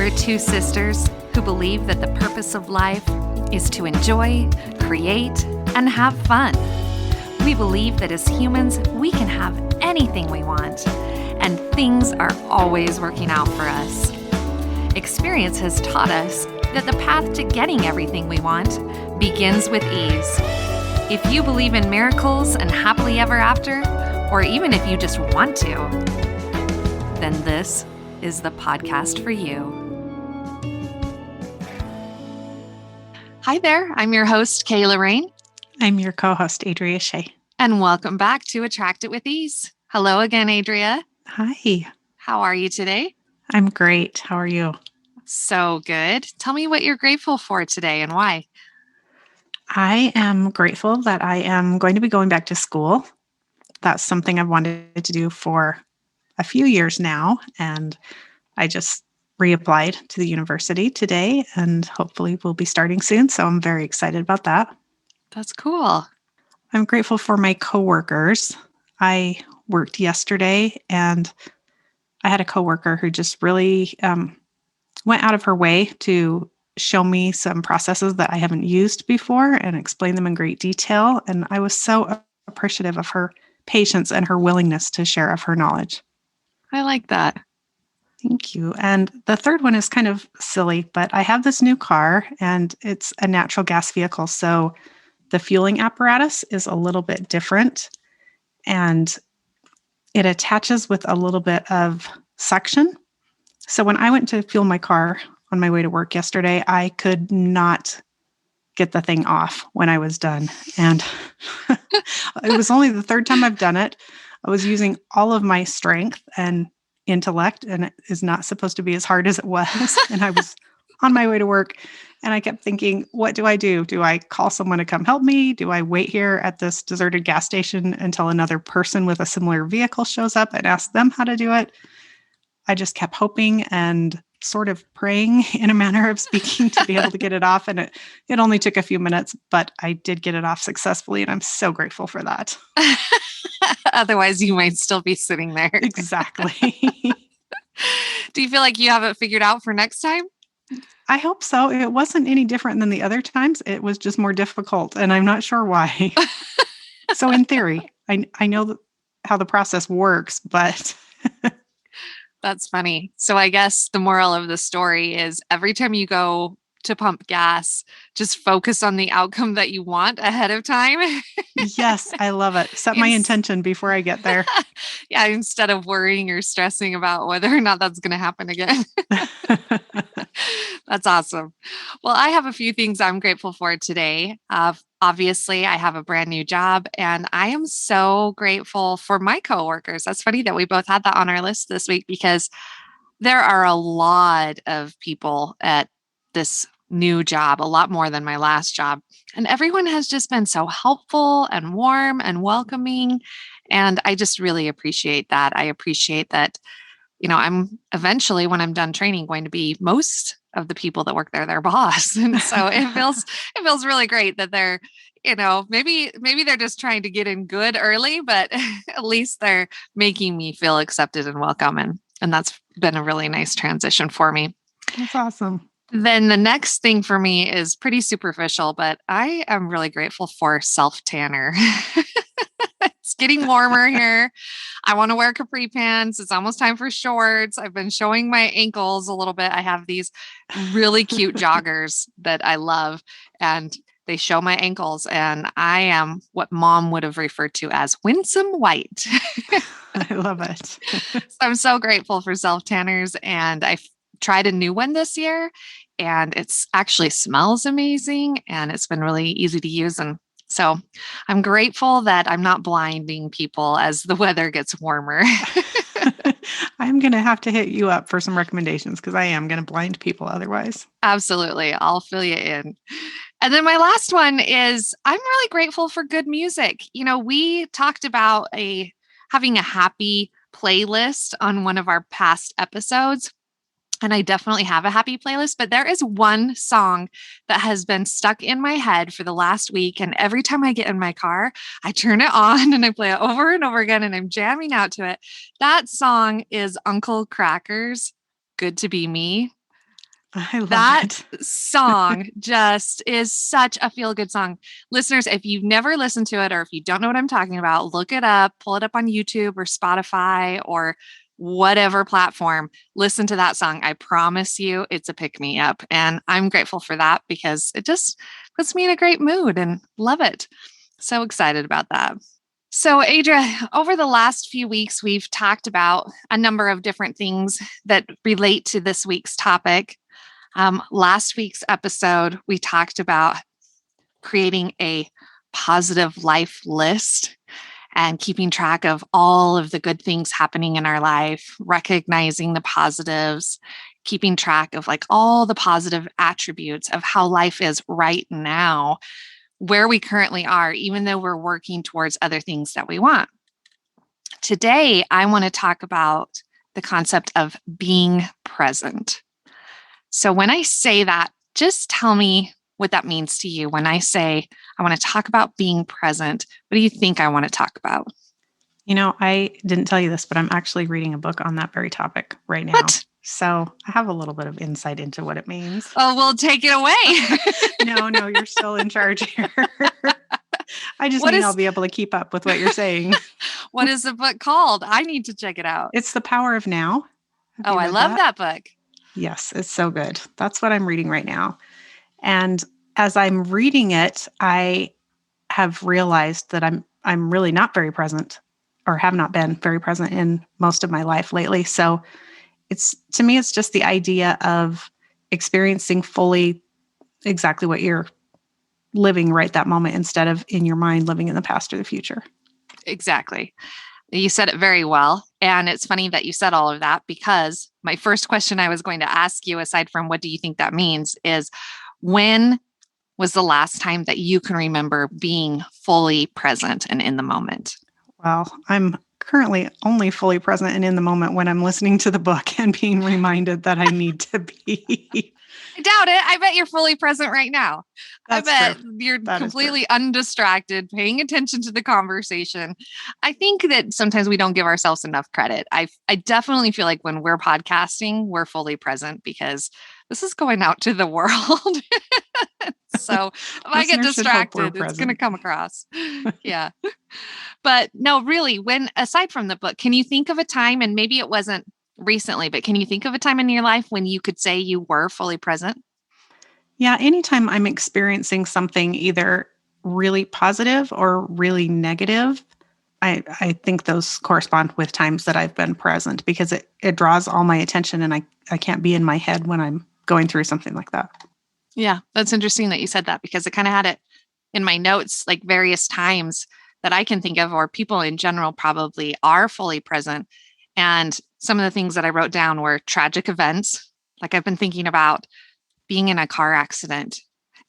We're two sisters who believe that the purpose of life is to enjoy, create, and have fun. We believe that as humans, we can have anything we want, and things are always working out for us. Experience has taught us that the path to getting everything we want begins with ease. If you believe in miracles and happily ever after, or even if you just want to, then this is the podcast for you. Hi there, I'm your host, Kayla Rain. I'm your co-host, Adria Shea. And welcome back to Attract It With Ease. Hello again, Adria. Hi. How are you today? I'm great. How are you? So good. Tell me what you're grateful for today and why. I am grateful that I am going to be going back to school. That's something I've wanted to do for a few years now, and I just reapplied to the university today, and hopefully we'll be starting soon, so I'm very excited about that. That's cool. I'm grateful for my coworkers. I worked yesterday, and I had a coworker who just really went out of her way to show me some processes that I haven't used before and explain them in great detail. And I was so appreciative of her patience and her willingness to share of her knowledge. I like that. Thank you. And the third one is kind of silly, but I have this new car and it's a natural gas vehicle. So the fueling apparatus is a little bit different and it attaches with a little bit of suction. So when I went to fuel my car on my way to work yesterday, I could not get the thing off when I was done. And it was only the third time I've done it. I was using all of my strength and intellect, and it is not supposed to be as hard as it was. And I was on my way to work and I kept thinking, what do I do? Do I call someone to come help me? Do I wait here at this deserted gas station until another person with a similar vehicle shows up and ask them how to do it? I just kept hoping and sort of praying in a manner of speaking to be able to get it off. And it only took a few minutes, but I did get it off successfully. And I'm so grateful for that. Otherwise, you might still be sitting there. Exactly. Do you feel like you have it figured out for next time? I hope so. It wasn't any different than the other times. It was just more difficult, and I'm not sure why. So in theory, I know how the process works, but... That's funny. So I guess the moral of the story is every time you go to pump gas, just focus on the outcome that you want ahead of time. Yes, I love it. Set my intention before I get there. Yeah, instead of worrying or stressing about whether or not that's going to happen again. That's awesome. Well, I have a few things I'm grateful for today. Obviously, I have a brand new job, and I am so grateful for my coworkers. That's funny that we both had that on our list this week because there are a lot of people at this new job, a lot more than my last job. And everyone has just been so helpful and warm and welcoming. And I just really appreciate that. I appreciate that, I'm eventually, when I'm done training, going to be most of the people that work there, their boss. And so it feels really great that they're, maybe they're just trying to get in good early, but at least they're making me feel accepted and welcome. And that's been a really nice transition for me. That's awesome. Then the next thing for me is pretty superficial, but I am really grateful for self-tanner. It's getting warmer here. I want to wear capri pants. It's almost time for shorts. I've been showing my ankles a little bit. I have these really cute joggers that I love, and they show my ankles, and I am what mom would have referred to as winsome white. I love it. So I'm so grateful for self-tanners, and I tried a new one this year, and it's actually smells amazing, and it's been really easy to use. And so I'm grateful that I'm not blinding people as the weather gets warmer. I'm going to have to hit you up for some recommendations because I am going to blind people otherwise. Absolutely. I'll fill you in. And then my last one is I'm really grateful for good music. We talked about having a happy playlist on one of our past episodes. And I definitely have a happy playlist, but there is one song that has been stuck in my head for the last week. And every time I get in my car, I turn it on and I play it over and over again, and I'm jamming out to it. That song is Uncle Kracker's Good to Be Me. I love That it. song just is such a feel good song. Listeners, if you've never listened to it or if you don't know what I'm talking about, look it up, pull it up on YouTube or Spotify or whatever platform. Listen to that song. I promise you it's a pick me up. And I'm grateful for that because it just puts me in a great mood and love it. So excited about that. So, Adria, over the last few weeks, we've talked about a number of different things that relate to this week's topic. Last week's episode, we talked about creating a positive life list and keeping track of all of the good things happening in our life, recognizing the positives, keeping track of like all the positive attributes of how life is right now, where we currently are, even though we're working towards other things that we want. Today, I want to talk about the concept of being present. So when I say that, just tell me what that means to you. When I say I want to talk about being present, what do you think I want to talk about? I didn't tell you this, but I'm actually reading a book on that very topic right now. What? So I have a little bit of insight into what it means. Oh, well, take it away. No, you're still in charge here. I just What mean I'll is be able to keep up with what you're saying. what is the book called? I need to check it out. It's The Power of Now. Have Oh, you I read love that? that book. Yes, it's so good. That's what I'm reading right now. And as I'm reading it, I have realized that I'm really not very present or have not been very present in most of my life lately. So it's to me, it's just the idea of experiencing fully exactly what you're living right that moment instead of in your mind living in the past or the future. Exactly. You said it very well. And it's funny that you said all of that because my first question I was going to ask you, aside from what do you think that means, is when was the last time that you can remember being fully present and in the moment? Well, I'm currently only fully present and in the moment when I'm listening to the book and being reminded that I need to be. I doubt it. I bet you're fully present right now. I That's true. bet you're That is true. completely undistracted, paying attention to the conversation. I think that sometimes we don't give ourselves enough credit. I definitely feel like when we're podcasting, we're fully present because this is going out to the world. So if I get Listeners should hope we're distracted, it's going to present. come across. Yeah. But no, really, when aside from the book, can you think of a time, and maybe it wasn't recently, but can you think of a time in your life when you could say you were fully present? Yeah, anytime I'm experiencing something either really positive or really negative, I think those correspond with times that I've been present because it draws all my attention and I can't be in my head when I'm going through something like that. Yeah, that's interesting that you said that because I kind of had it in my notes, like various times that I can think of, or people in general probably are fully present. And some of the things that I wrote down were tragic events. Like I've been thinking about being in a car accident.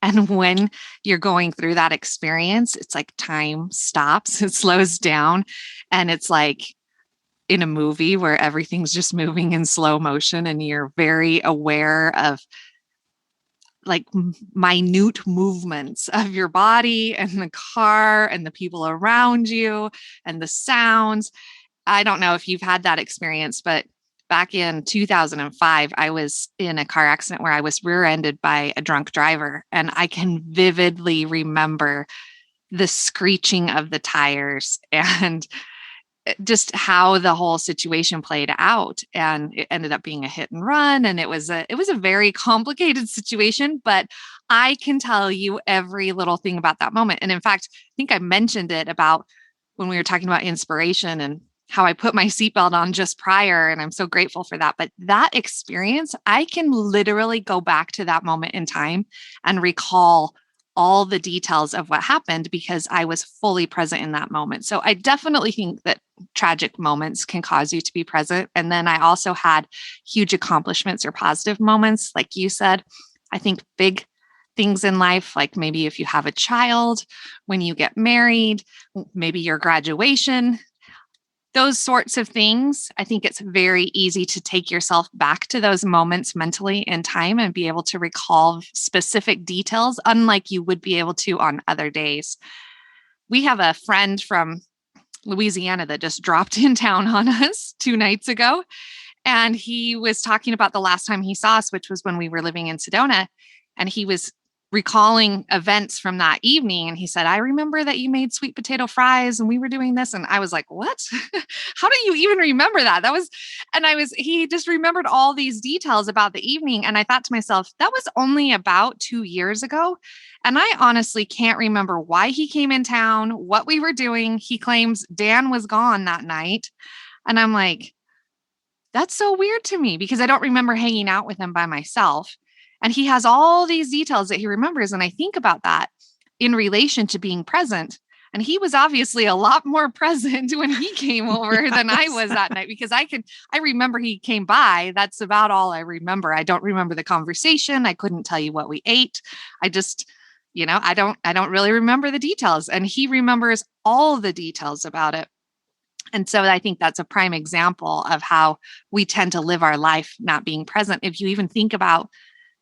And when you're going through that experience, it's like time stops, it slows down. And it's like in a movie where everything's just moving in slow motion and you're very aware of like minute movements of your body and the car and the people around you and the sounds. I don't know if you've had that experience, but back in 2005, I was in a car accident where I was rear ended by a drunk driver. And I can vividly remember the screeching of the tires and just how the whole situation played out. And it ended up being a hit and run. And it was a very complicated situation, but I can tell you every little thing about that moment. And in fact, I think I mentioned it about when we were talking about inspiration and how I put my seatbelt on just prior. And I'm so grateful for that. But that experience, I can literally go back to that moment in time and recall all the details of what happened because I was fully present in that moment. So I definitely think that tragic moments can cause you to be present. And then I also had huge accomplishments or positive moments, like you said. I think big things in life, like maybe if you have a child, when you get married, maybe your graduation, those sorts of things. I think it's very easy to take yourself back to those moments mentally in time and be able to recall specific details, unlike you would be able to on other days. We have a friend from Louisiana that just dropped in town on us 2 nights ago. And he was talking about the last time he saw us, which was when we were living in Sedona. And he was recalling events from that evening. And he said, I remember that you made sweet potato fries and we were doing this. And I was like, what? How do you even remember that? He just remembered all these details about the evening. And I thought to myself, that was only about 2 years ago. And I honestly can't remember why he came in town, what we were doing. He claims Dan was gone that night. And I'm like, that's so weird to me because I don't remember hanging out with him by myself. And he has all these details that he remembers. And I think about that in relation to being present. And he was obviously a lot more present when he came over than I was that night because I remember he came by. That's about all I remember. I don't remember the conversation. I couldn't tell you what we ate. I just, I don't really remember the details. And he remembers all the details about it. And so I think that's a prime example of how we tend to live our life not being present. If you even think about,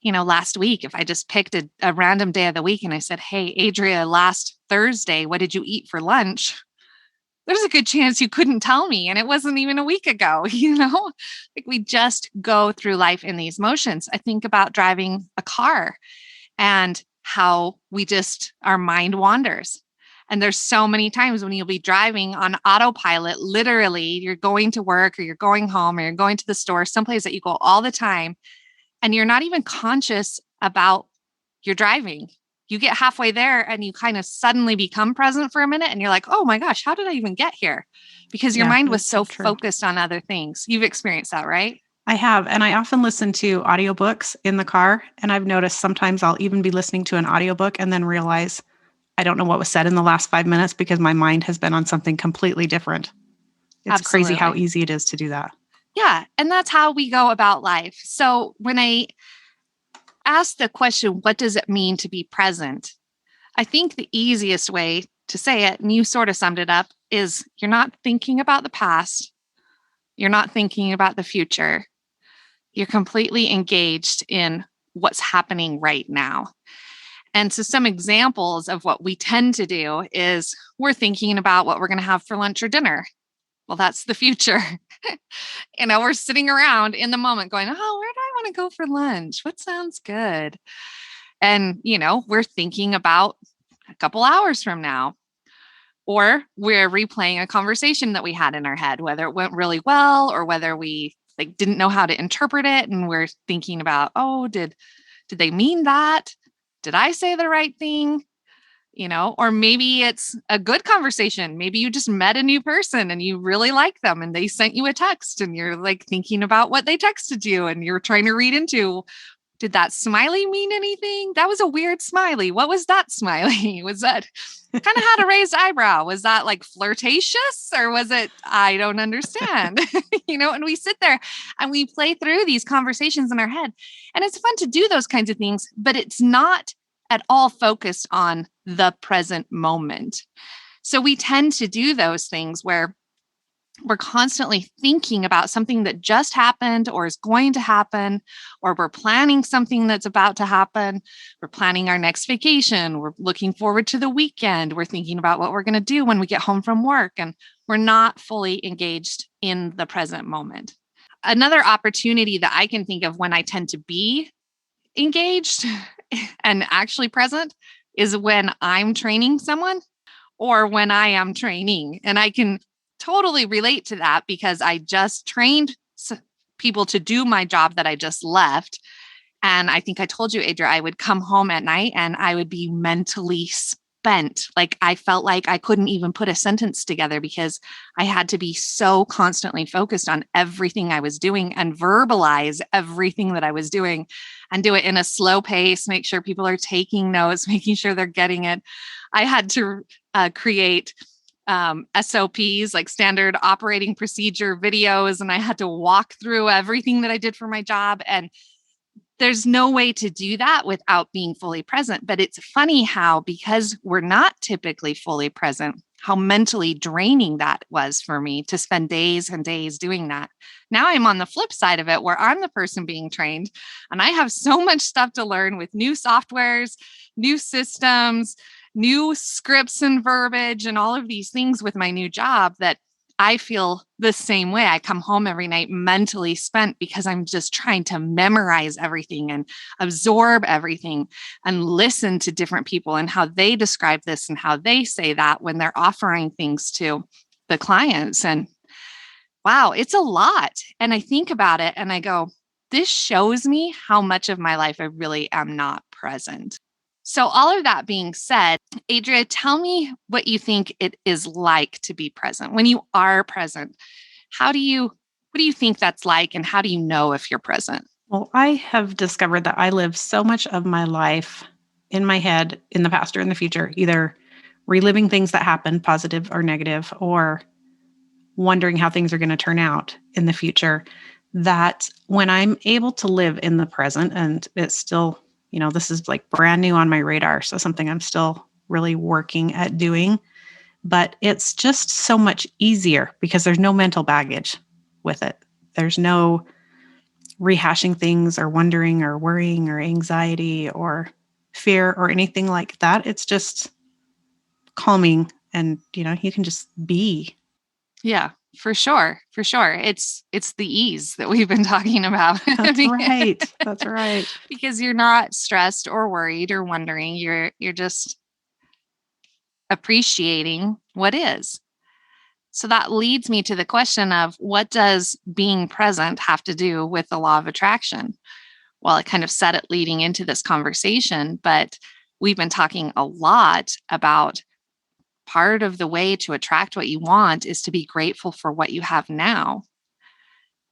last week, if I just picked a random day of the week and I said, hey, Adria, last Thursday, what did you eat for lunch? There's a good chance you couldn't tell me. And it wasn't even a week ago, like we just go through life in these motions. I think about driving a car and how our mind wanders. And there's so many times when you'll be driving on autopilot, literally, you're going to work or you're going home or you're going to the store, someplace that you go all the time, and you're not even conscious about your driving. You get halfway there and you kind of suddenly become present for a minute and you're like, oh my gosh, how did I even get here? Because your Yeah, mind was that's so so true. focused on other things. You've experienced that, right? I have, and I often listen to audiobooks in the car, and I've noticed sometimes I'll even be listening to an audiobook and then realize I don't know what was said in the last 5 minutes because my mind has been on something completely different. It's crazy how Absolutely. easy it is to do that. Yeah. And that's how we go about life. So when I ask the question, what does it mean to be present? I think the easiest way to say it, and you sort of summed it up, is you're not thinking about the past. You're not thinking about the future. You're completely engaged in what's happening right now. And so some examples of what we tend to do is we're thinking about what we're going to have for lunch or dinner. Well, that's the future. We're sitting around in the moment going, oh, where do I want to go for lunch? What sounds good? And, we're thinking about a couple hours from now, or we're replaying a conversation that we had in our head, whether it went really well or whether we didn't know how to interpret it. And we're thinking about, oh, did they mean that? Did I say the right thing? Or maybe it's a good conversation. Maybe you just met a new person and you really like them and they sent you a text and you're thinking about what they texted you and you're trying to read into, did that smiley mean anything? That was a weird smiley. What was that smiley? Was that kind of had a raised eyebrow? Was that flirtatious or was it, I don't understand? And we sit there and we play through these conversations in our head. And it's fun to do those kinds of things, but it's not at all focused on the present moment. So we tend to do those things where we're constantly thinking about something that just happened or is going to happen, or we're planning something that's about to happen. We're planning our next vacation. We're looking forward to the weekend. We're thinking about what we're going to do when we get home from work, and we're not fully engaged in the present moment. Another opportunity that I can think of when I tend to be engaged and actually present is when I'm training someone or when I am training. And I can totally relate to that because I just trained people to do my job that I just left. And I think I told you, Adria, I would come home at night and I would be mentally spent. I felt like I couldn't even put a sentence together because I had to be so constantly focused on everything I was doing and verbalize everything that I was doing and do it in a slow pace, make sure people are taking notes, making sure they're getting it. I had to create SOPs, like standard operating procedure videos, and I had to walk through everything that I did for my job. And there's no way to do that without being fully present. But it's funny how, because we're not typically fully present, how mentally draining that was for me to spend days and days doing that. Now I'm on the flip side of it where I'm the person being trained and I have so much stuff to learn with new softwares, new systems, new scripts and verbiage and all of these things with my new job that I feel the same way. I come home every night mentally spent because I'm just trying to memorize everything and absorb everything and listen to different people and how they describe this and how they say that when they're offering things to the clients. And wow, it's a lot. And I think about it and I go, this shows me how much of my life I really am not present. So, all of that being said, Adria, tell me what you think it is like to be present. When you are present, what do you think that's like, and how do you know if you're present? Well, I have discovered that I live so much of my life in my head in the past or in the future, either reliving things that happened, positive or negative, or wondering how things are going to turn out in the future. That when I'm able to live in the present, and it's still, this is like brand new on my radar. So something I'm still really working at doing, but it's just so much easier because there's no mental baggage with it. There's no rehashing things or wondering or worrying or anxiety or fear or anything like that. It's just calming and, you can just be. Yeah, for sure. For sure. It's the ease that we've been talking about. That's right. That's right. Because you're not stressed or worried or wondering. You're just appreciating what is. So that leads me to the question of what does being present have to do with the law of attraction? Well, I kind of said it leading into this conversation, but we've been talking a lot about part of the way to attract what you want is to be grateful for what you have now.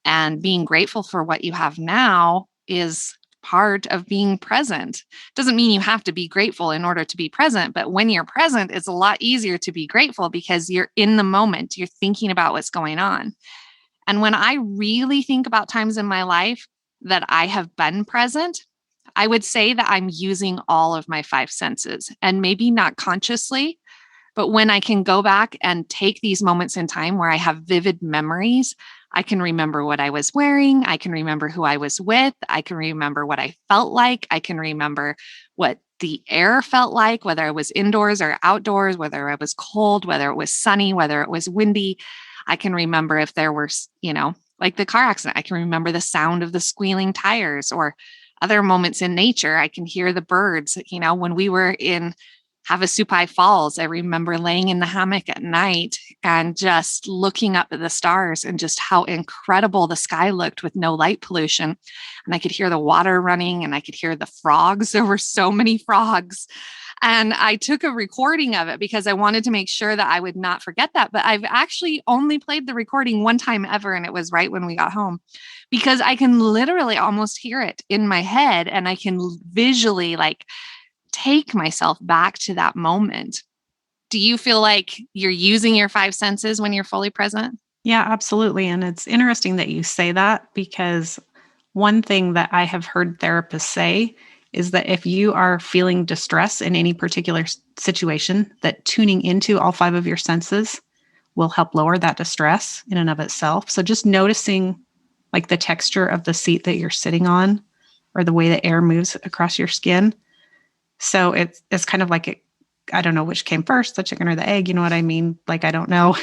And being grateful for what you have now is part of being present. Doesn't mean you have to be grateful in order to be present, but when you're present, it's a lot easier to be grateful because you're in the moment, you're thinking about what's going on. And when I really think about times in my life that I have been present, I would say that I'm using all of my five senses and maybe not consciously, but when I can go back and take these moments in time where I have vivid memories, I can remember what I was wearing. I can remember who I was with. I can remember what I felt like. I can remember what the air felt like, whether I was indoors or outdoors, whether it was cold, whether it was sunny, whether it was windy. I can remember if there were, like the car accident, I can remember the sound of the squealing tires or other moments in nature. I can hear the birds, when we were in Havasupai Falls. I remember laying in the hammock at night and just looking up at the stars and just how incredible the sky looked with no light pollution. And I could hear the water running and I could hear the frogs. There were so many frogs. And I took a recording of it because I wanted to make sure that I would not forget that. But I've actually only played the recording one time ever, and it was right when we got home because I can literally almost hear it in my head and I can visually take myself back to that moment. Do you feel like you're using your five senses when you're fully present? Yeah, absolutely. And it's interesting that you say that because one thing that I have heard therapists say is that if you are feeling distress in any particular situation, that tuning into all five of your senses will help lower that distress in and of itself. So just noticing like the texture of the seat that you're sitting on or the way the air moves across your skin. So it's kind of like I don't know which came first, the chicken or the egg, you know what I mean? Like I don't know.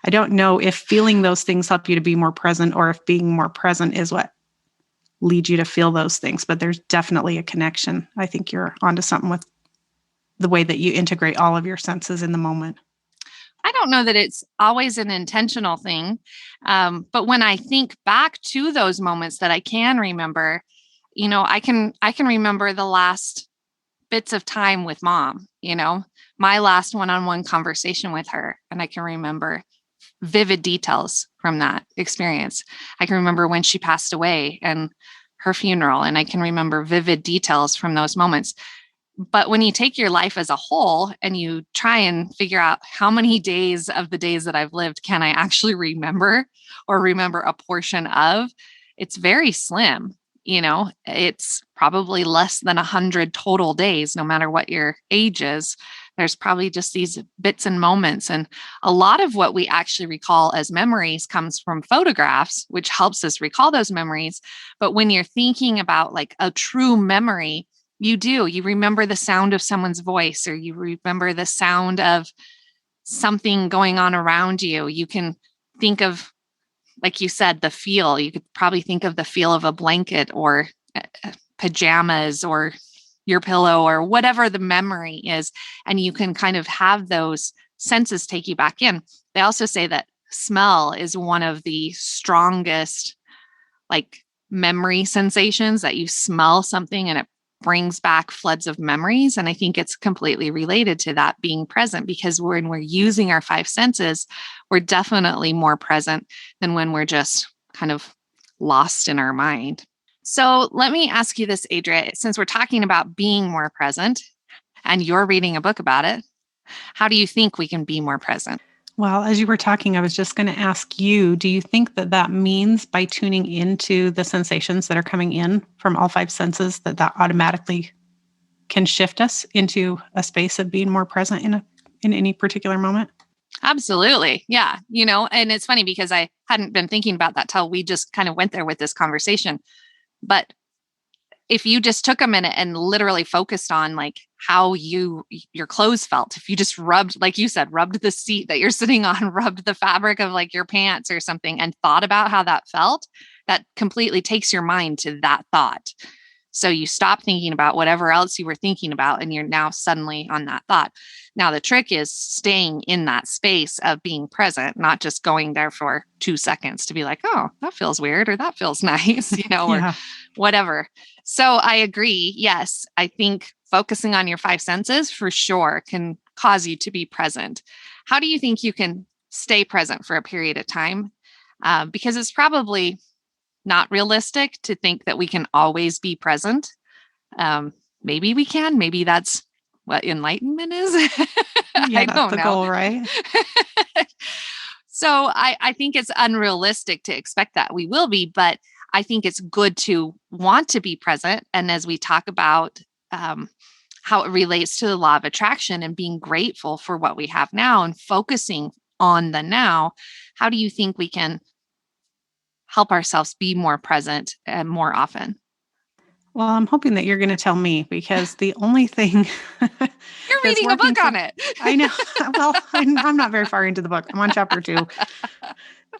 I don't know if feeling those things help you to be more present or if being more present is what leads you to feel those things, but there's definitely a connection. I think you're onto something with the way that you integrate all of your senses in the moment. I don't know that it's always an intentional thing. But when I think back to those moments that I can remember, I can remember the last bits of time with mom, my last one-on-one conversation with her. And I can remember vivid details from that experience. I can remember when she passed away and her funeral, and I can remember vivid details from those moments. But when you take your life as a whole and you try and figure out how many days of the days that I've lived can I actually remember or remember a portion of, it's very slim. It's probably less than 100 total days, no matter what your age is. There's probably just these bits and moments. And a lot of what we actually recall as memories comes from photographs, which helps us recall those memories. But when you're thinking about like a true memory, you remember the sound of someone's voice, or you remember the sound of something going on around you. You can think of, like you said, the feel. You could probably think of the feel of a blanket or pajamas or your pillow or whatever the memory is. And you can kind of have those senses take you back in. They also say that smell is one of the strongest, like, memory sensations, that you smell something and it brings back floods of memories. And I think it's completely related to that being present, because when we're using our five senses, we're definitely more present than when we're just kind of lost in our mind. So let me ask you this, Adria, since we're talking about being more present and you're reading a book about it, how do you think we can be more present? Well, as you were talking, I was just going to ask you, do you think that that means by tuning into the sensations that are coming in from all five senses, that that automatically can shift us into a space of being more present in any particular moment? Absolutely. Yeah. And it's funny because I hadn't been thinking about that till we just kind of went there with this conversation. But if you just took a minute and literally focused on like how your clothes felt, if you just rubbed, like you said, rubbed the seat that you're sitting on, rubbed the fabric of like your pants or something and thought about how that felt, that completely takes your mind to that thought. So you stop thinking about whatever else you were thinking about, and you're now suddenly on that thought. Now, the trick is staying in that space of being present, not just going there for 2 seconds to be like, oh, that feels weird, or that feels nice, or Yeah. whatever. So I agree. Yes, I think focusing on your five senses for sure can cause you to be present. How do you think you can stay present for a period of time? Because it's probably not realistic to think that we can always be present. Maybe we can. Maybe that's what enlightenment is. Yeah, I that's don't the know. goal, right? So I think it's unrealistic to expect that we will be, but I think it's good to want to be present. And as we talk about how it relates to the law of attraction and being grateful for what we have now and focusing on the now, how do you think we can help ourselves be more present and more often? Well, I'm hoping that you're going to tell me, because the only thing You're that's reading a working book for on it. I know. Well, I'm not very far into the book. I'm on chapter 2.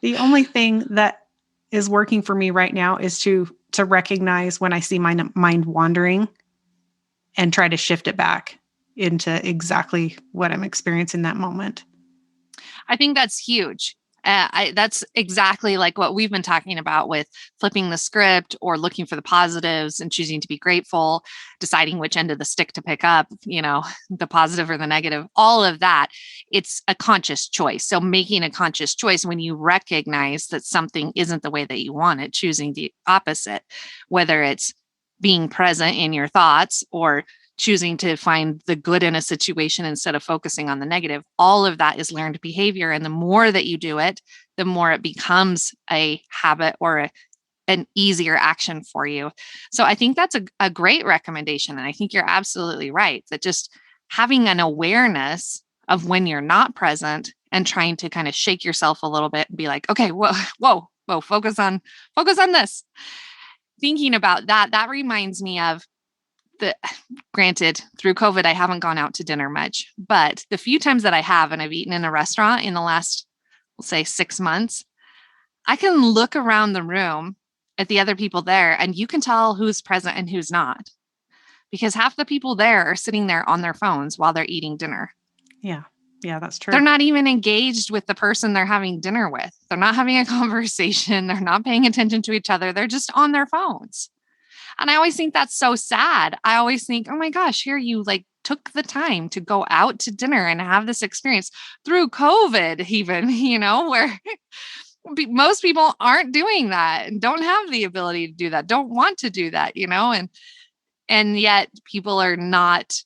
The only thing that is working for me right now is to recognize when I see my mind wandering and try to shift it back into exactly what I'm experiencing that moment. I think that's huge. That's exactly like what we've been talking about with flipping the script or looking for the positives and choosing to be grateful, deciding which end of the stick to pick up, the positive or the negative, all of that. It's a conscious choice. So making a conscious choice when you recognize that something isn't the way that you want it, choosing the opposite, whether it's being present in your thoughts or choosing to find the good in a situation instead of focusing on the negative. All of that is learned behavior. And the more that you do it, the more it becomes a habit or an easier action for you. So I think that's a great recommendation. And I think you're absolutely right that just having an awareness of when you're not present and trying to kind of shake yourself a little bit and be like, okay, whoa, focus on this. Thinking about that reminds me of the granted, through COVID, I haven't gone out to dinner much, but the few times that I have and I've eaten in a restaurant in the last, we'll say 6 months, I can look around the room at the other people there and you can tell who's present and who's not, because half the people there are sitting there on their phones while they're eating dinner. Yeah. Yeah, that's They're true. not even engaged with the person they're having dinner with. They're not having a conversation. They're not paying attention to each other. They're just on their phones. And I always think that's so sad. I always think, oh my gosh, here you like took the time to go out to dinner and have this experience through COVID, even, where most people aren't doing that and don't have the ability to do that, don't want to do that, and yet people are not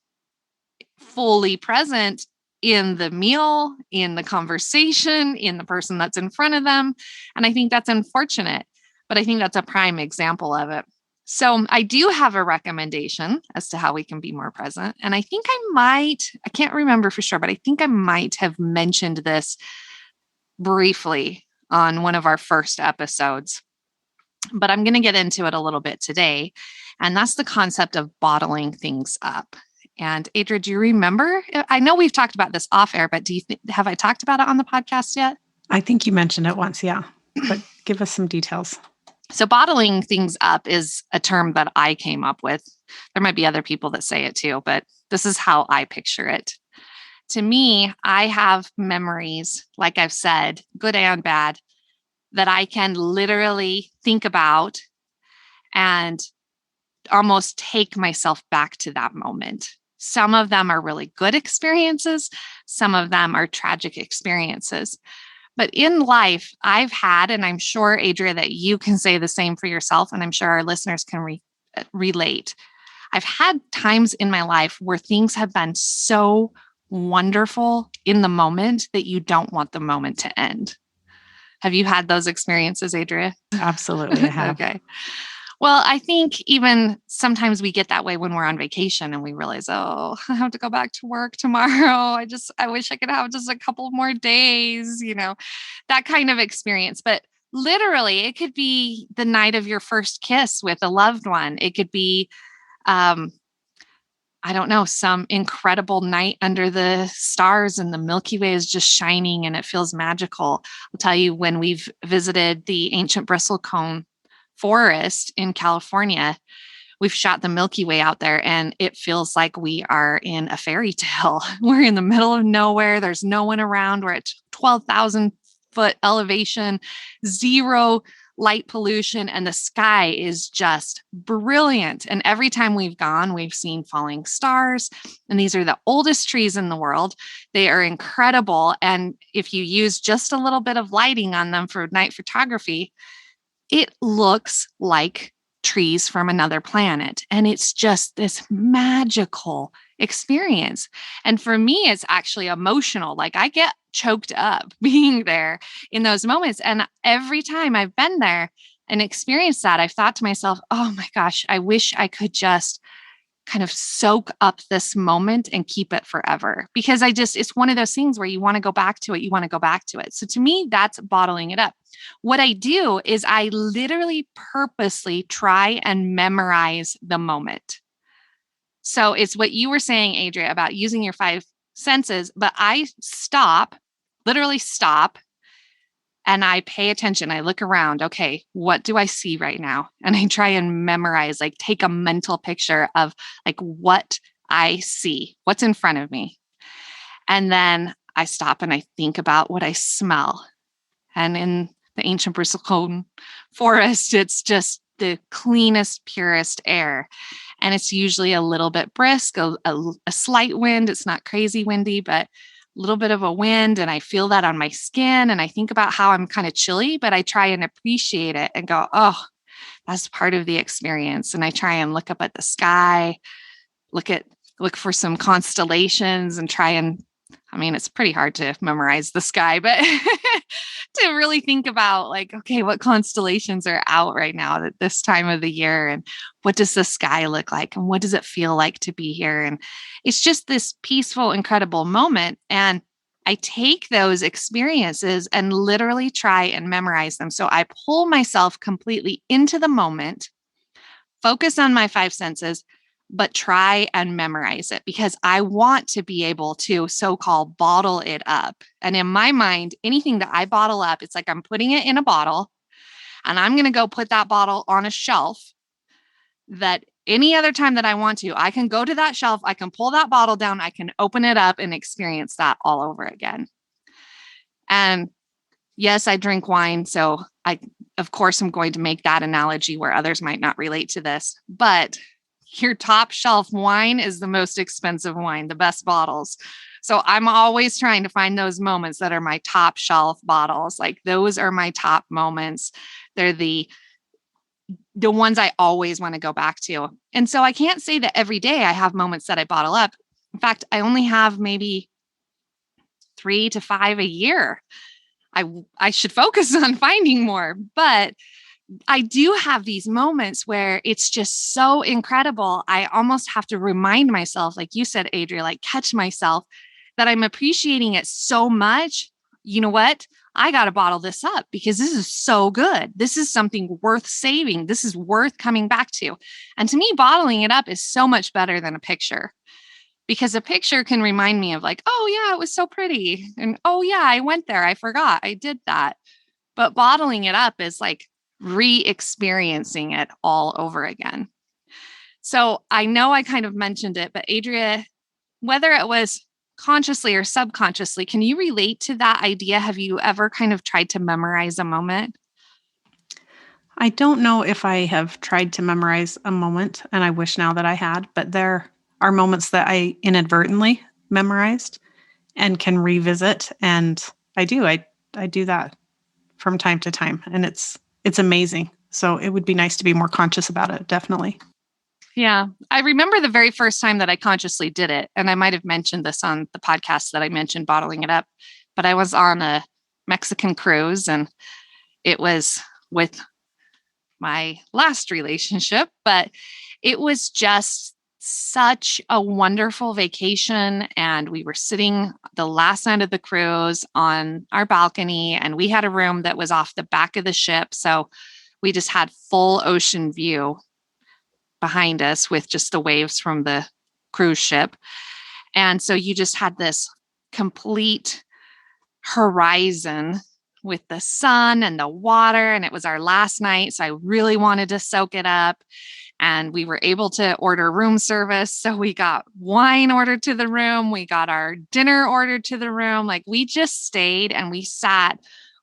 fully present in the meal, in the conversation, in the person that's in front of them. And I think that's unfortunate, but I think that's a prime example of it. So I do have a recommendation as to how we can be more present. And I think I can't remember for sure, but I think I might have mentioned this briefly on one of our first episodes, but I'm going to get into it a little bit today. And that's the concept of bottling things up. And Adria, do you remember? I know we've talked about this off air, but have I talked about it on the podcast yet? I think you mentioned it once, yeah. But give us some details. So bottling things up is a term that I came up with. There might be other people that say it too, but this is how I picture it. To me, I have memories, like I've said, good and bad, that I can literally think about and almost take myself back to that moment. Some of them are really good experiences, some of them are tragic experiences. But in life, I've had, and I'm sure, Adria, that you can say the same for yourself, and I'm sure our listeners can relate. I've had times in my life where things have been so wonderful in the moment that you don't want the moment to end. Have you had those experiences, Adria? Absolutely, I have. Okay. Well, I think even sometimes we get that way when we're on vacation and we realize, oh, I have to go back to work tomorrow. I wish I could have just a couple more days, that kind of experience. But literally, it could be the night of your first kiss with a loved one. It could be, I don't know, some incredible night under the stars and the Milky Way is just shining and it feels magical. I'll tell you, when we've visited the ancient bristlecone forest in California, we've shot the Milky Way out there and it feels like we are in a fairy tale. We're in the middle of nowhere. There's no one around. We're at 12,000-foot elevation, zero light pollution, and the sky is just brilliant. And every time we've gone, we've seen falling stars. And these are the oldest trees in the world. They are incredible. And if you use just a little bit of lighting on them for night photography, it looks like trees from another planet. And it's just this magical experience. And for me, it's actually emotional. Like I get choked up being there in those moments. And every time I've been there and experienced that, I've thought to myself, oh my gosh, I wish I could just kind of soak up this moment and keep it forever. Because it's one of those things where you want to go back to it. You want to go back to it. So to me, that's bottling it up. What I do is I literally purposely try and memorize the moment. So it's what you were saying, Adria, about using your five senses, but I literally stop, and I pay attention. I look around. Okay, what do I see right now? And I try and memorize, like take a mental picture of like what I see, what's in front of me. And then I stop and I think about what I smell. And in the ancient bristlecone forest, it's just the cleanest, purest air. And it's usually a little bit brisk, a slight wind. It's not crazy windy, but a little bit of a wind. And I feel that on my skin. And I think about how I'm kind of chilly, but I try and appreciate it and go, oh, that's part of the experience. And I try and look up at the sky, look for some constellations and try and, I mean, it's pretty hard to memorize the sky, but to really think about like, okay, what constellations are out right now at this time of the year? And what does the sky look like? And what does it feel like to be here? And it's just this peaceful, incredible moment. And I take those experiences and literally try and memorize them. So I pull myself completely into the moment, focus on my five senses, but try and memorize it because I want to be able to so-called bottle it up. And in my mind, anything that I bottle up, it's like I'm putting it in a bottle and I'm going to go put that bottle on a shelf that any other time that I want to, I can go to that shelf, I can pull that bottle down, I can open it up and experience that all over again. And yes, I drink wine. So of course, I'm going to make that analogy where others might not relate to this, but your top shelf wine is the most expensive wine, the best bottles. So I'm always trying to find those moments that are my top shelf bottles. Like those are my top moments. They're the ones I always want to go back to. And so I can't say that every day I have moments that I bottle up. In fact, I only have maybe 3 to 5 a year. I should focus on finding more, but I do have these moments where it's just so incredible. I almost have to remind myself, like you said, Adria, like catch myself that I'm appreciating it so much. You know what? I got to bottle this up because this is so good. This is something worth saving. This is worth coming back to. And to me, bottling it up is so much better than a picture. because a picture can remind me of like, oh, yeah, it was so pretty. And oh, yeah, I went there. I forgot I did that. But bottling it up is like re experiencing it all over again. So I know I kind of mentioned it, but Adria, whether it was consciously or subconsciously, can you relate to that idea? Have you ever kind of tried to memorize a moment? I don't know if I have tried to memorize a moment, and I wish now that I had, but there are moments that I inadvertently memorized and can revisit, and I do. I do that from time to time, and it's amazing. So it would be nice to be more conscious about it, definitely. Yeah. I remember the very first time that I consciously did it. And I might have mentioned this on the podcast that I mentioned bottling it up, but I was on a Mexican cruise and it was with my last relationship, but it was just such a wonderful vacation. And we were sitting the last night of the cruise on our balcony, and we had a room that was off the back of the ship. So we just had full ocean view behind us with just the waves from the cruise ship. And so you just had this complete horizon with the sun and the water. And it was our last night. So I really wanted to soak it up. And we were able to order room service. So we got wine ordered to the room. We got our dinner ordered to the room. Like we just stayed and we sat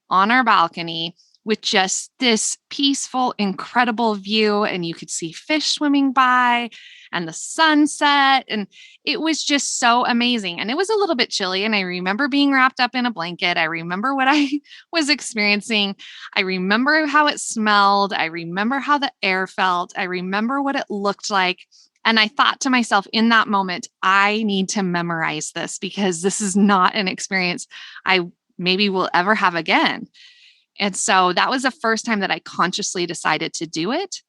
on our balcony with just this peaceful, incredible view. And you could see fish swimming by and the sunset. And it was just so amazing. And it was a little bit chilly. And I remember being wrapped up in a blanket. I remember what I was experiencing. I remember how it smelled. I remember how the air felt. I remember what it looked like. And I thought to myself in that moment, I need to memorize this because this is not an experience I maybe will ever have again. And so that was the first time that I consciously decided to do it.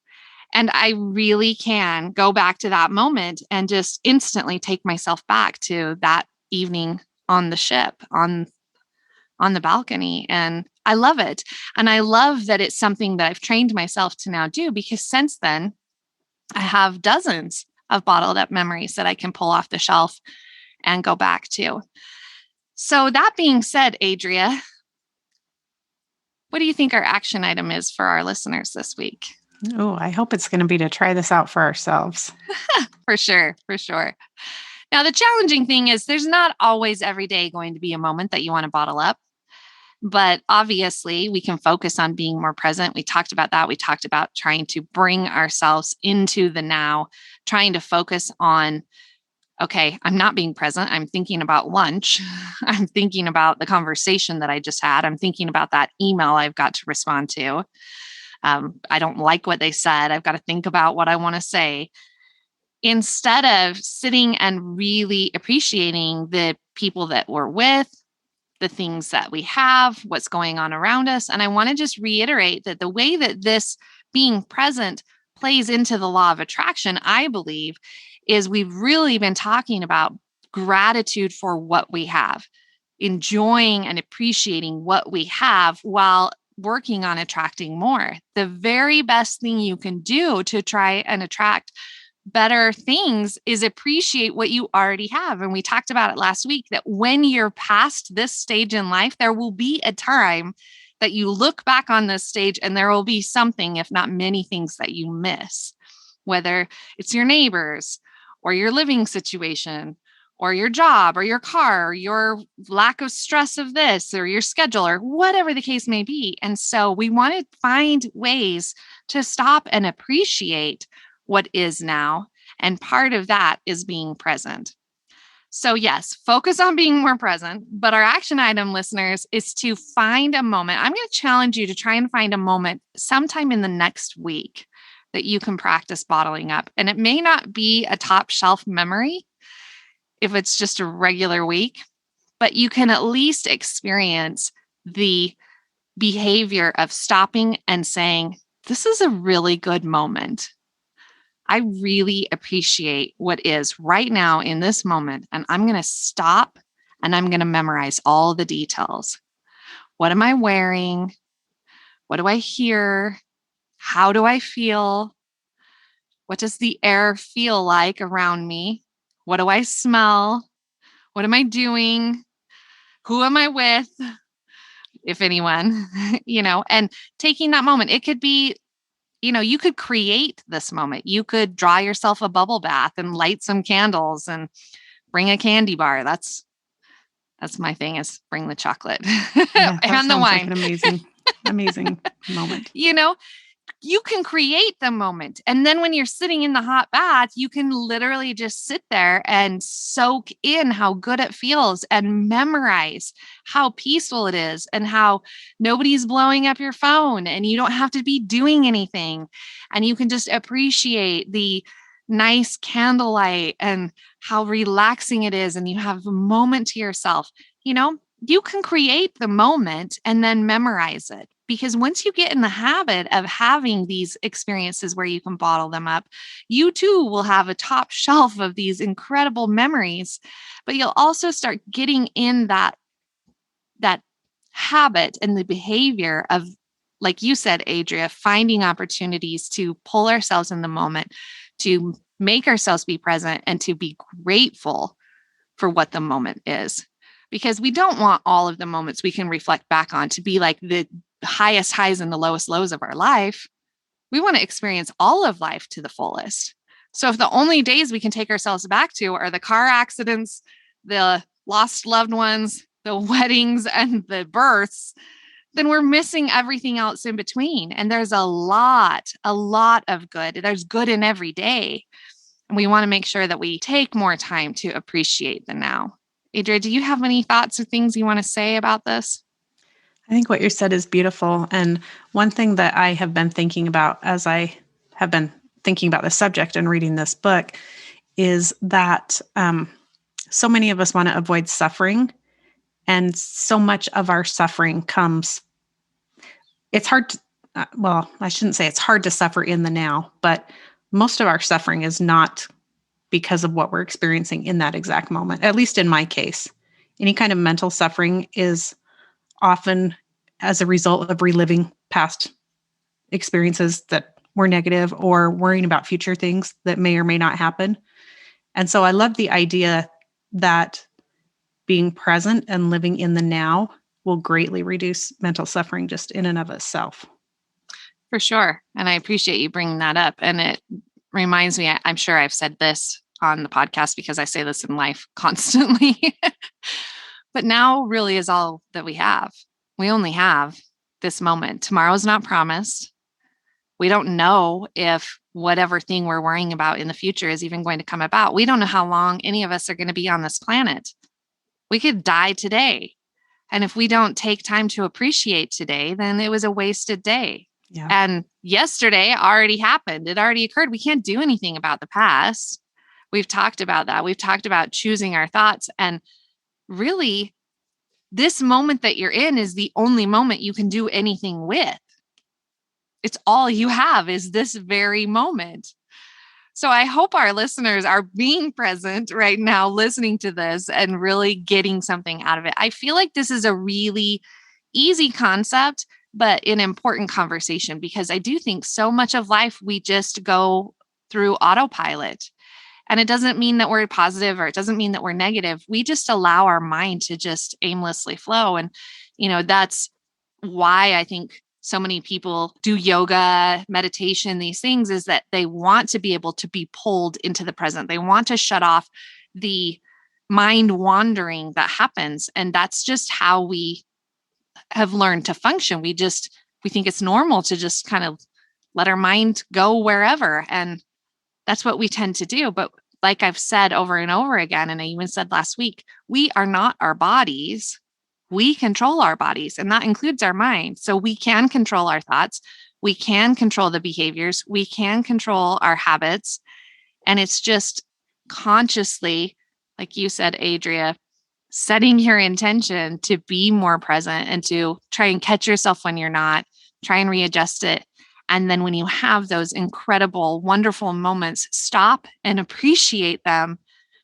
And I really can go back to that moment and just instantly take myself back to that evening on the ship, on the balcony. And I love it. And I love that it's something that I've trained myself to now do because since then I have dozens of bottled up memories that I can pull off the shelf and go back to. So that being said, Adria, what do you think our action item is for our listeners this week? Oh, I hope it's going to be to try this out for ourselves. For sure, for sure. Now, the challenging thing is there's not always every day going to be a moment that you want to bottle up. But obviously, we can focus on being more present. We talked about that. We talked about trying to bring ourselves into the now, trying to focus on, okay, I'm not being present. I'm thinking about lunch. I'm thinking about the conversation that I just had. I'm thinking about that email I've got to respond to. I don't like what they said. I've got to think about what I want to say instead of sitting and really appreciating the people that we're with, the things that we have, what's going on around us. And I want to just reiterate that the way that this being present plays into the law of attraction, I believe, is we've really been talking about gratitude for what we have, enjoying and appreciating what we have while working on attracting more. The very best thing you can do to try and attract better things is appreciate what you already have. And we talked about it last week that when you're past this stage in life, there will be a time that you look back on this stage and there will be something, if not many things, that you miss, whether it's your neighbors or your living situation or your job or your car or your lack of stress of this or your schedule or whatever the case may be. And so we want to find ways to stop and appreciate what is now. And part of that is being present. So, yes, focus on being more present. But our action item, listeners, is to find a moment. I'm going to challenge you to try and find a moment sometime in the next week that you can practice bottling up. And it may not be a top shelf memory if it's just a regular week, but you can at least experience the behavior of stopping and saying, this is a really good moment. I really appreciate what is right now in this moment. And I'm going to stop and I'm going to memorize all the details. What am I wearing? What do I hear? How do I feel? What does the air feel like around me? What do I smell? What am I doing? Who am I with? If anyone, and taking that moment. It could be, you could create this moment. You could draw yourself a bubble bath and light some candles and bring a candy bar. That's my thing, is bring the chocolate Yeah, that and the sounds like wine. an amazing moment. you know, you can create the moment. And then when you're sitting in the hot bath, you can literally just sit there and soak in how good it feels and memorize how peaceful it is and how nobody's blowing up your phone and you don't have to be doing anything. And you can just appreciate the nice candlelight and how relaxing it is. And you have a moment to yourself. You can create the moment and then memorize it. Because once you get in the habit of having these experiences where you can bottle them up, you too will have a top shelf of these incredible memories. But you'll also start getting in that habit and the behavior of, like you said, Adria, finding opportunities to pull ourselves in the moment, to make ourselves be present, and to be grateful for what the moment is. Because we don't want all of the moments we can reflect back on to be like the highest highs and the lowest lows of our life. We want to experience all of life to the fullest. So if the only days we can take ourselves back to are the car accidents, the lost loved ones, the weddings, and the births, then we're missing everything else in between. And there's a lot of good. There's good in every day. And we want to make sure that we take more time to appreciate the now. Adria, do you have any thoughts or things you want to say about this? I think what you said is beautiful. And one thing that I have been thinking about as I have been thinking about the subject and reading this book is that so many of us want to avoid suffering. And so much of our suffering comes, it's hard to, I shouldn't say it's hard to suffer in the now, but most of our suffering is not because of what we're experiencing in that exact moment, at least in my case. Any kind of mental suffering is often as a result of reliving past experiences that were negative or worrying about future things that may or may not happen. And so I love the idea that being present and living in the now will greatly reduce mental suffering just in and of itself. For sure. And I appreciate you bringing that up. And it reminds me, I'm sure I've said this on the podcast because I say this in life constantly, but now really is all that we have. We only have this moment. Tomorrow's not promised. We don't know if whatever thing we're worrying about in the future is even going to come about. We don't know how long any of us are going to be on this planet. We could die today. And if we don't take time to appreciate today, then it was a wasted day. Yeah. And yesterday already happened. It already occurred. We can't do anything about the past. We've talked about that. We've talked about choosing our thoughts. And really, this moment that you're in is the only moment you can do anything with. It's all you have is this very moment. So I hope our listeners are being present right now, listening to this and really getting something out of it. I feel like this is a really easy concept, but an important conversation, because I do think so much of life we just go through autopilot. And it doesn't mean that we're positive or it doesn't mean that we're negative. We just allow our mind to just aimlessly flow. And, that's why I think so many people do yoga, meditation, these things, is that they want to be able to be pulled into the present. They want to shut off the mind wandering that happens. And that's just how we have learned to function. We think it's normal to just kind of let our mind go wherever. And that's what we tend to do. But like I've said over and over again, and I even said last week, we are not our bodies. We control our bodies, and that includes our mind. So we can control our thoughts. We can control the behaviors. We can control our habits. And it's just consciously, like you said, Adria, setting your intention to be more present and to try and catch yourself when you're not, try and readjust it. And then when you have those incredible, wonderful moments, stop and appreciate them,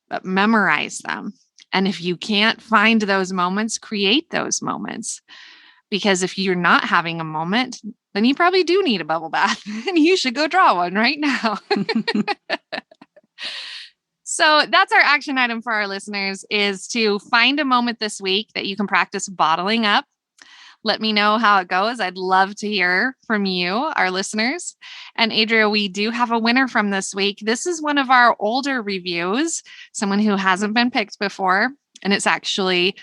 but memorize them. And if you can't find those moments, create those moments. Because if you're not having a moment, then you probably do need a bubble bath and you should go draw one right now. So that's our action item for our listeners is to find a moment this week that you can practice bottling up. Let me know how it goes. I'd love to hear from you, our listeners. And Adria, we do have a winner from this week. This is one of our older reviews, someone who hasn't been picked before. And it's actually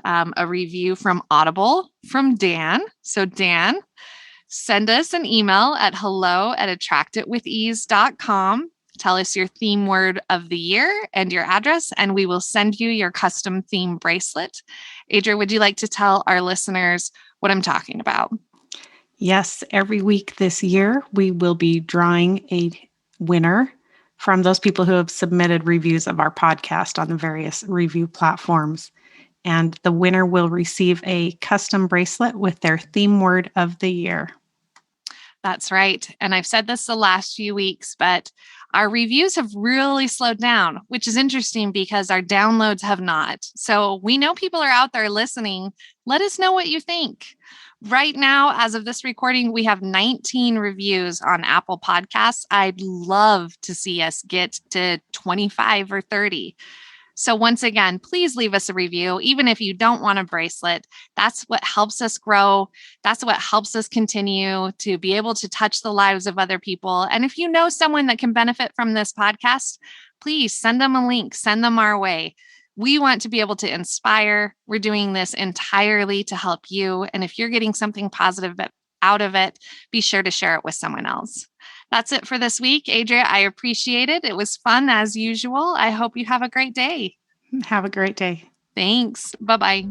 a review from Audible from Dan. So, Dan, send us an email at hello@attractitwithease.com. Tell us your theme word of the year and your address, and we will send you your custom theme bracelet. Adria, would you like to tell our listeners what I'm talking about? Yes, every week this year, we will be drawing a winner from those people who have submitted reviews of our podcast on the various review platforms. And the winner will receive a custom bracelet with their theme word of the year. That's right. And I've said this the last few weeks, but our reviews have really slowed down, which is interesting because our downloads have not. So we know people are out there listening. Let us know what you think. Right now, as of this recording, we have 19 reviews on Apple Podcasts. I'd love to see us get to 25 or 30. So once again, please leave us a review, even if you don't want a bracelet. That's what helps us grow. That's what helps us continue to be able to touch the lives of other people. And if you know someone that can benefit from this podcast, please send them a link, send them our way. We want to be able to inspire. We're doing this entirely to help you. And if you're getting something positive out of it, be sure to share it with someone else. That's it for this week. Adria, I appreciate it. It was fun as usual. I hope you have a great day. Have a great day. Thanks. Bye-bye.